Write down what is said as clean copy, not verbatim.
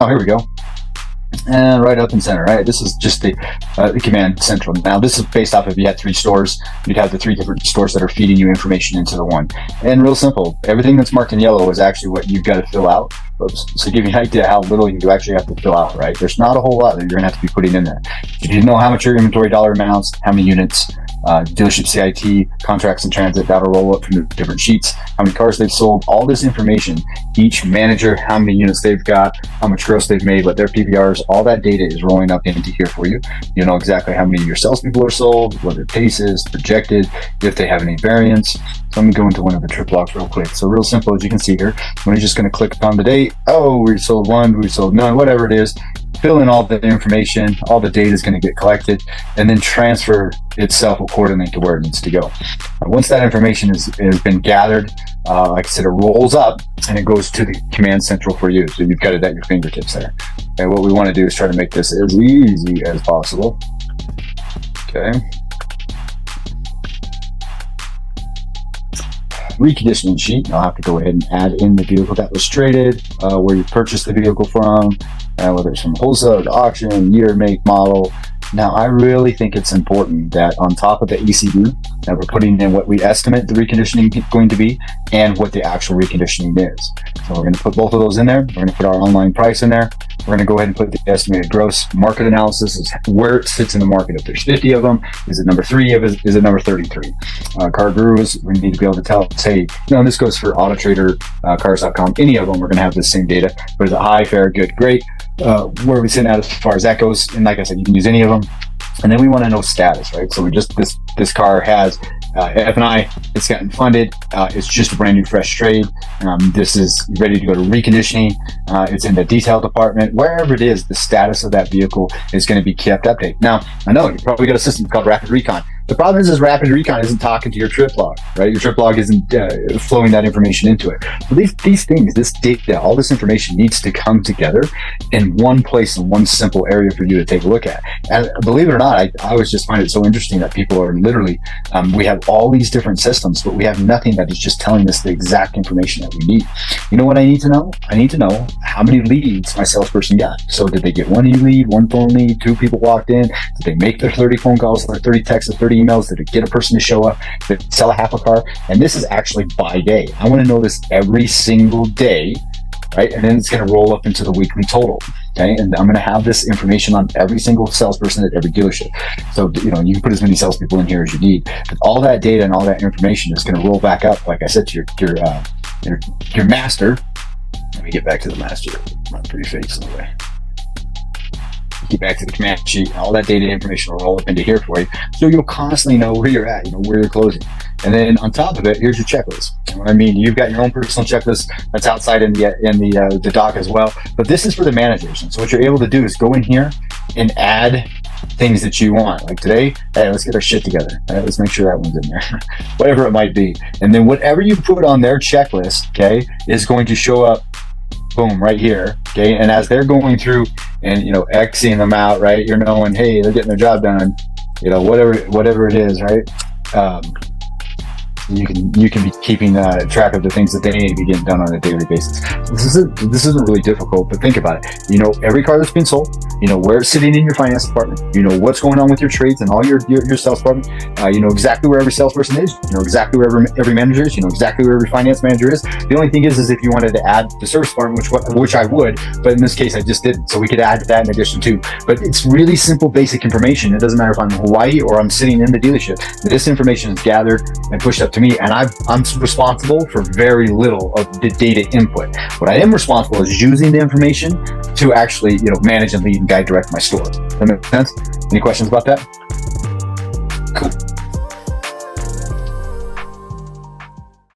Oh, here we go. And right up in center, right? This is just the command central. Now, this is based off if you had 3 stores, you'd have the 3 different stores that are feeding you information into the one. And real simple, everything that's marked in yellow is actually what you've got to fill out. So to give you an idea how little you actually have to fill out, right? There's not a whole lot that you're going to have to be putting in there. You need to know how much your inventory dollar amounts, how many units, dealership CIT, contracts in transit, that'll roll up from the different sheets, how many cars they've sold, all this information, each manager, how many units they've got, how much gross they've made, what their PVRs, all that data is rolling up into here for you. You know exactly how many of your salespeople are sold, what their pace is, projected, if they have any variance. So let me go into one of the trip logs real quick. So real simple, as you can see here, we're just going to click on the date. Oh, we sold 1, we sold none, whatever it is. Fill in all the information, all the data is going to get collected, and then transfer itself accordingly to where it needs to go. Once that information has been gathered, like I said, it rolls up and it goes to the command central for you. So you've got it at your fingertips there. And what we want to do is try to make this as easy as possible. Okay. Reconditioning sheet. I'll have to go ahead and add in the vehicle that was traded, where you purchased the vehicle from, whether it's from wholesale to auction, year, make, model. Now, I really think it's important that on top of the ECU, that we're putting in what we estimate the reconditioning is going to be and what the actual reconditioning is. So we're going to put both of those in there. We're going to put our online price in there. We're going to go ahead and put the estimated gross market analysis, is where it sits in the market. If there's 50 of them, is it number 3? Is it number 33? Car gurus, we need to be able to tell, say, this goes for Auto Trader, Cars.com, any of them, we're going to have the same data. But is it high, fair, good, great? Where are we sitting at as far as that goes? And like I said, you can use any of them. And then we want to know status, right? So we just, this car has F&I, it's gotten funded, it's just a brand new fresh trade. This is ready to go to reconditioning, it's in the detail department, wherever it is, the status of that vehicle is going to be kept updated. Now, I know you probably got a system called Rapid Recon. The problem is Rapid Recon isn't talking to your trip log, right? Your trip log isn't flowing that information into it. So these things, this data, all this information needs to come together in one place, in one simple area for you to take a look at. And believe it or not, I always just find it so interesting that people are literally, we have all these different systems, but we have nothing that is just telling us the exact information that we need. You know what I need to know? I need to know how many leads my salesperson got. So did they get 1 lead, 1 phone lead, 2 people walked in? Did they make their 30 phone calls, their 30 texts, 30 emails? Did it get a person to show up? Did it sell a half a car? And this is actually by day. I want to know this every single day, right? And then it's going to roll up into the weekly total. Okay. And I'm going to have this information on every single salesperson at every dealership. So, you can put as many salespeople in here as you need. But all that data and all that information is going to roll back up, like I said, to your master. Let me get back to the master. My pretty face in the way. Get back to the command sheet, all that data information will roll up into here for you. So you'll constantly know where you're at, where you're closing. And then on top of it, here's your checklist. I mean, you've got your own personal checklist that's outside in the doc as well. But this is for the managers. And so what you're able to do is go in here and add things that you want. Like today, hey, let's get our shit together. All right, let's make sure that one's in there. Whatever it might be. And then whatever you put on their checklist, okay, is going to show up, boom, right here. Okay. And as they're going through and, Xing them out, right, you're knowing, hey, they're getting their job done, whatever it is, right? You can be keeping track of the things that they need to be getting done on a daily basis. This isn't really difficult, but think about it. Every car that's been sold, where it's sitting in your finance department, what's going on with your trades and all your sales department, exactly where every salesperson is, exactly where every manager is, exactly where every finance manager is. The only thing is if you wanted to add the service department, which I would, but in this case I just didn't, so we could add that in addition too. But it's really simple, basic information. It doesn't matter if I'm in Hawaii or I'm sitting in the dealership. This information is gathered and pushed up to me, and I'm responsible for very little of the data input. What I am responsible is using the information to actually, manage and lead and guide direct my store. Does that make sense? Any questions about that?